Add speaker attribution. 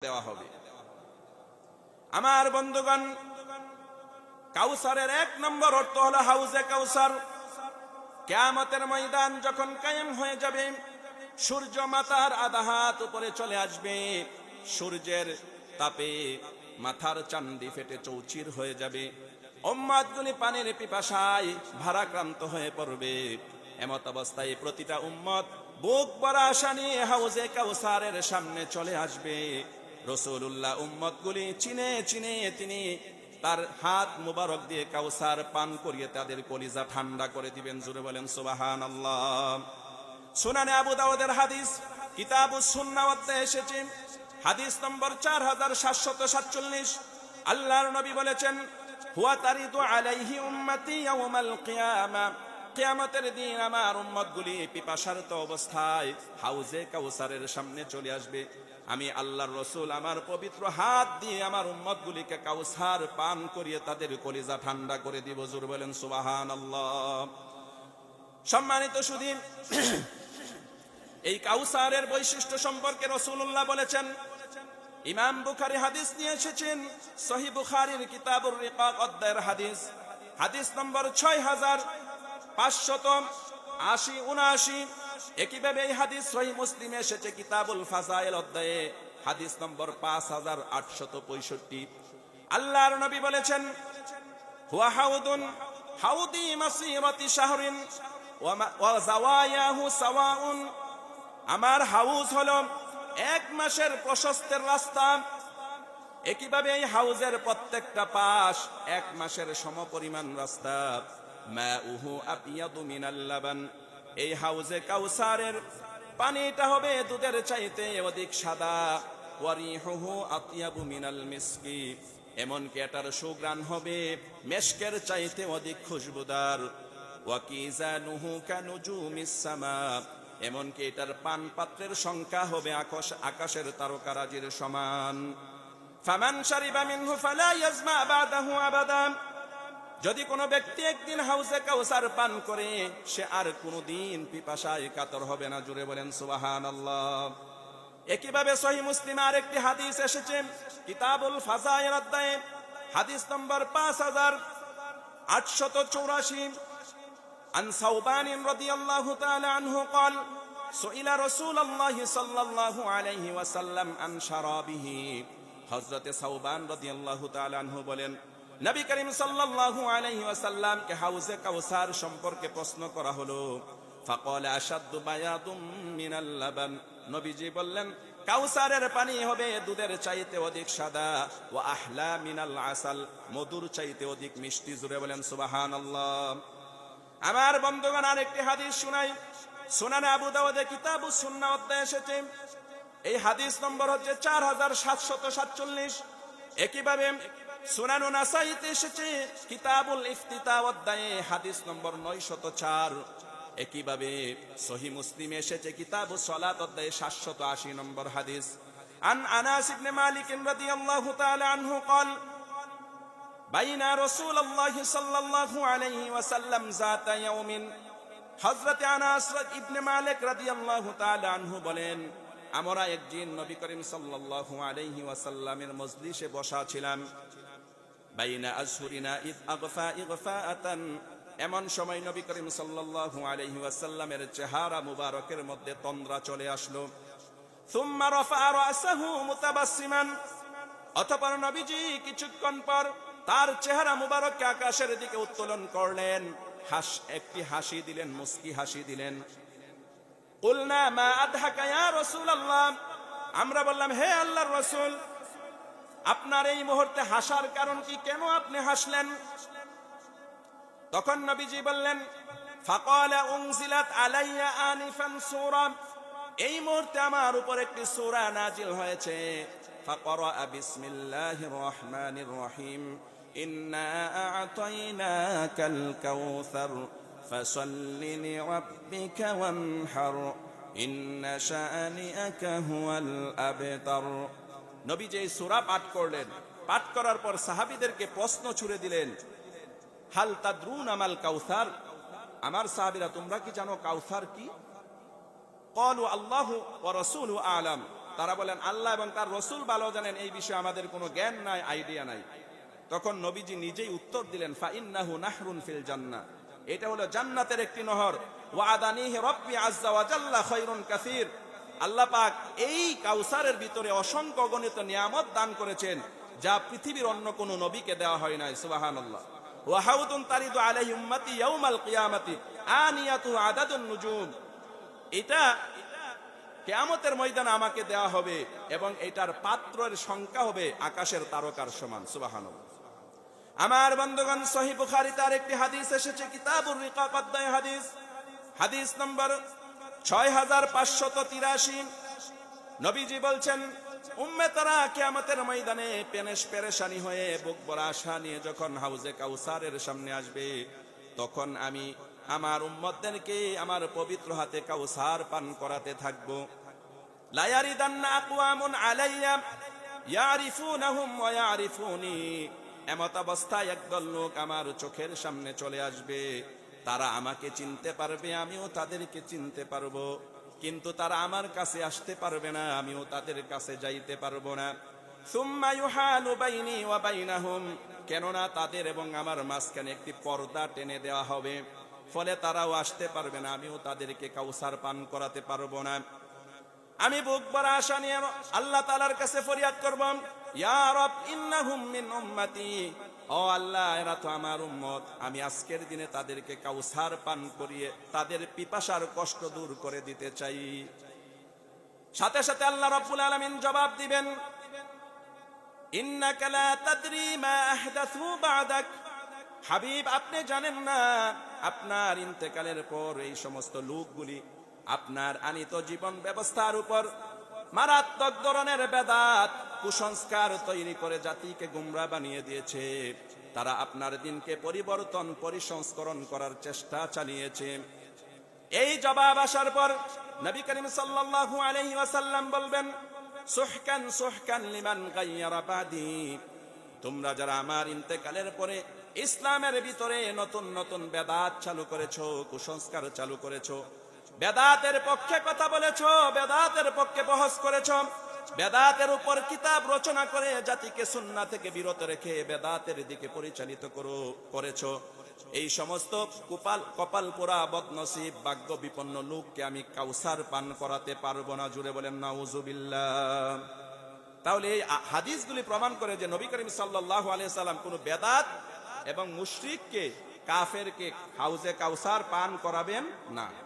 Speaker 1: দেওয়া হবে। আমার বন্ধুগণ, কাউসারের এক নম্বর অর্থ হলো হাউজে কাউসার। কিয়ামতের ময়দান যখন কায়েম হয়ে যাবে, সূর্য মাথার আধা হাত উপরে চলে আসবে, সূর্যের তাপে মাথার চান্দি ফেটে চৌচির হয়ে যাবে, উম্মতগুলি পানির পিপাসায় ভারাক্রান্ত হয়ে পড়বে। এমত অবস্থায় প্রতিটা উম্মত বুক ভরা আশা নিয়ে হাউজে কাউসারের সামনে চলে আসবে। রাসূলুল্লাহ উম্মতগুলি চিনে চিনে তিনি তার হাত মুবারক দিয়ে কাউসার পান করিয়ে তাদের কলিজা ঠান্ডা করে দিবেন। জোরে বলেন সুবহানাল্লাহ। সুনানে আবু দাউদের হাদিস, কিতাবুস সুন্নাহ অধ্যায়ে এসেছে, হাদিস নম্বর 4747। আল্লাহর নবী বলেছেন, হুয়া তারিদু আলাইহি উম্মতি ইয়াউমাল কিয়ামা, কিয়ামতের দিন আমার উম্মতগুলি পিপাসার্ত অবস্থায় হাউজে কাউসারের সামনে চলে আসবে। আমি আল্লাহর রাসূল আমার পবিত্র হাত দিয়ে আমার উম্মতগুলিকে কাউসার পান করিয়ে তাদের কলিজা ঠান্ডা করে দিব। জোরে বলেন সুবহানাল্লাহ। সম্মানিত সুধী, এই কাউসারের বৈশিষ্ট্য সম্পর্কে রাসূলুল্লাহ বলেছেন, ইমাম বুখারী হাদিস নিয়ে এসেছেন, সহিহ বুখারীর কিতাবুর রিকাক অধ্যায়ের হাদিস, হাদিস নম্বর 6580-79। একইভাবে এই হাদিস সহিহ মুসলিমে এসেছে, কিতাবুল ফাযাইল অধ্যায়ে হাদিস নম্বর 5865। আল্লাহর নবী বলেছেন, হুয়া হাউদুন হাউদি মাসিরাতি শাহরিন ওয়া যাওয়ায়াহু সাওয়াউন, আমার হাউজ হলো এক মাসের প্রশস্তের রাস্তা। একইভাবে এই হাউজের প্রত্যেকটা পাশ এক মাসের সমপরিমাণ রাস্তা। মাউহু আবিয়াদু মিনাল লাবান, এই হাউজে কাউসারের পানিটা হবে দুধের চাইতে অধিক সাদা। ওয়ারিহুহু আতিয়াবু মিনাল মিসকি, এমনকি এটার সুঘ্রাণ হবে মেশকের চাইতে অধিক খুশবুদার। ওয়াকিজানুহু কানুজুমিস সামা, এমনকি এটার পান পাত্রের সংখ্যা হবে আকাশের তারকারাজির সমান। ফামান শারিবা মিনহু ফালা ইয়াজমা বাদাহু আবাদা, যদি কোনো ব্যক্তি একদিন হাউজে কাউসার পান করে সে আর কোনোদিন পিপাসায় কাতর হবে না। জুড়ে বলেন সুবহানাল্লাহ। একইভাবে সহিহ মুসলিমে আরেকটি হাদিস এসেছে, কিতাবুল ফাযাইল অধ্যায়ে হাদিস নম্বর 5884। عن ثوبان رضي الله تعالى عنه قال سئل رسول الله صلى الله عليه وسلم عن شرابه, হযরত সাওবান রাদিয়াল্লাহু তাআলা আনহু বলেন, নবী করিম সাল্লাল্লাহু আলাইহি ওয়াসাল্লাম কে হাউজে কাউসার সম্পর্কে প্রশ্ন করা হলো। ফাকালা আশাদ্দু বায়াদুম মিনাল লাবান, নবীজি বললেন কাউসারের পানি হবে দুধের চাইতে অধিক সাদা। ওয়া আহলা মিনাল আসাল, মধুর চাইতে অধিক মিষ্টি। জুড়ে বলেন সুবহানাল্লাহ। আমার বন্ধুগণ, আরেকটি হাদিস শুনাই, সুনানে আবু দাউদে কিতাবুস সুন্নাহ অধ্যায়ে এসেছে, এই হাদিস নম্বর হচ্ছে 4747। একইভাবে সুনানুন নাসাইতে এসেছে, কিতাবুল ইফতিতাহ অধ্যায়ে হাদিস নম্বর 904। একইভাবে সহিহ মুসলিমে এসেছে, কিতাবুস সালাত অধ্যায়ে 780 নম্বর হাদিস। আন আনাস ইবনে মালিক রাদিয়াল্লাহু তাআলা আনহু قال বাইনা রাসূলুল্লাহ সাল্লাল্লাহু আলাইহি ওয়াসাল্লাম যাতা ইয়াউমিন, হযরত আনাস ইবনে মালিক রাদিয়াল্লাহু তাআলা আনহু বলেন, আমরা একদিন নবী করিম সাল্লাল্লাহু আলাইহি ওয়াসাল্লামের মজলিসে বসা ছিলাম। বাইনা আশহুরিনা ইয আগফা ইগফাআতান, এমন সময় নবী করিম সাল্লাল্লাহু আলাইহি ওয়াসাল্লামের চেহারা মুবারকের মধ্যে তন্দ্রা চলে আসলো। সুম্মা রাফা রাসাহু মুতাবাসসিমান, অতঃপর নবীজি কিছুক্ষণ পর তার চেহারা মুবারককে আকাশের দিকে উত্তোলন করলেন, একটি হাসি দিলেন, মুস্কি হাসি দিলেন। কুলনা মা আদহাকা ইয়া রাসূলুল্লাহ, আমরা বললাম হে আল্লাহর রাসূল, আপনার এই মুহূর্তে হাসার কারণ কি, কেন আপনি হাসলেন? তখন নবীজি বললেন, ফাকালা উনজিলাত আলাইয়া আনিফান সূরা, এই মুহূর্তে আমার উপর একটি সূরা নাজিল হয়েছে। ফাকরা বিসমিল্লাহির রহমানির রহিম, ইন্না আ'তাইনাকাল কাউসার ফাসাল্লি লিরাব্বিকা ওয়ানহার ইন্না শাআনিআকা হুয়াল আবতার। নবী যে সূরা পাঠ করলেন, পাঠ করার পর সাহাবীদেরকে প্রশ্ন ছুড়ে দিলেন, হাল তাদরুনা মাল কাউসার, আমার সাহাবীরা তোমরা কি জানো কাউসার কি? ক্বালু আল্লাহু ওয়া রাসূলুহু আ'লাম, তারা বলেন আল্লাহ এবং তার রসুল ভালো জানেন, এই বিষয়ে আমাদের কোনো জ্ঞান নাই, আইডিয়া নাই। তখন নবীজি নিজেই উত্তর দিলেন, ফাইন্নাহু নাহরুন ফিল জান্নাহ, এটা হলো জান্নাতের একটি নহর। ওয়াদানিহি রাব্বি আযজা ওয়া জাল্লা খায়রুন কাসীর, আল্লাহ পাক এই কাউসারের ভিতরে অসংখ্য অগণিত নিয়ামত দান করেছেন, যা পৃথিবীর অন্য কোনো নবীকে দেওয়া হয় নাই। সুবহানাল্লাহ। ওয়া হাউদুন তারিদু আলাইহি উম্মতি ইয়াউমাল কিয়ামাতি আনিয়াতু আদাদুন নুজুম, এটা কিয়ামতের ময়দানে আমাকে দেওয়া হবে এবং এটার পাত্রের সংখ্যা হবে আকাশের তারকার সমান। সুবহানাল্লাহ। আমার বন্ধুগণ, সহিহ বুখারীতে আরেকটি হাদিস এসেছে, কিতাবুর রিকাক অধ্যায় হাদিস, হাদিস নম্বর 6583। নবীজি বলছেন, উম্মতেরা কিয়ামতের ময়দানে পেরেশানি হয়ে বুক ভরা আশা নিয়ে যখন হাউজে কাউসারের সামনে আসবে, তখন আমি আমার উম্মতদেরকে আমার পবিত্র হাতে কাউসার পান করাতে থাকব। লা ইয়ারিদান্না আকওয়ামুন আলাইয়া ইয়ারিফুনাহুম ওয়া ইয়ারিফুনি, এমত অবস্থায় একদল লোক আমার চোখের সামনে চলে আসবে, তারা আমাকে চিনতে পারবে, আমিও তাদেরকে চিনতে পারবো, কিন্তু তারা আমার কাছে আসতে পারবে না, আমিও তাদের কাছে যাইতে পারবো না। সুম্মা ইউহালু বাইনি ওয়া বাইনাহুম, কেননা তাদের এবং আমার মাঝখানে একটি পর্দা টেনে দেওয়া হবে, ফলে তারাও আসতে পারবে না, আমিও তাদেরকে কাউসার পান করাতে পারবো না। আমি বুক ভরা আশা নিয়ে আল্লাহ তাআলার কাছে ফরিয়াদ করব, ইয়া রব ইন্নাহুম মিন উম্মতি, ও আল্লাহ এরা তো আমার উম্মত, আমি আজকের দিনে তাদেরকে কাউসার পান করিয়ে তাদের পিপাসার কষ্ট দূর করে দিতে চাই। সাথে সাথে আল্লাহ রাব্বুল আলামিন জবাব দিবেন, ইন্নাকা লা তাদরি মা আহদাসু বা'দাক, হাবিব আপনি জানেন না, আপনার ইন্তেকালের পর এই সমস্ত লোকগুলি আপনার আনিত জীবন ব্যবস্থার উপর মারাত্মক ধরনের বেদাত কুসংস্কার তৈরি করে জাতিকে গুমরা বানিয়ে দিয়েছে। তারা আপনার দিনকে পরিবর্তন পরিসংস্করণ করার চেষ্টা চালিয়েছে। এই জবাব আসার পর নবী করিম সাল্লাল্লাহু আলাইহি ওয়াসাল্লাম বলবেন, সুহকান সুহকান লিমান গায়্যারা বাদি, তোমরা যারা আমার ইন্তেকালের পরে ইসলামের ভিতরে নতুন নতুন বেদাত চালু করেছো, কুসংস্কার চালু করেছো, বেদাতের পক্ষে কথা বলেছো, বেদাতের পক্ষে বহস করেছো, বেদাতের উপর কিতাব রচনা করে জাতিকে সুন্নাহ থেকে বিরত রেখে বেদাতের দিকে পরিচালিত করেছো, এই সমস্ত কপাল পোড়া বদনসিব ভাগ্য বিপন্ন লোককে আমি কাউসার পান করাতে পারবো না। জুড়ে বলেন নাউজুবিল্লাহ। তাহলে এই হাদিসগুলি প্রমাণ করে যে নবী করিম সাল্লাল্লাহু আলাইহি সাল্লাম কোন বেদাত এবং মুশরিককে, কাফেরকে হাউজে কাউসার পান করাবেন না।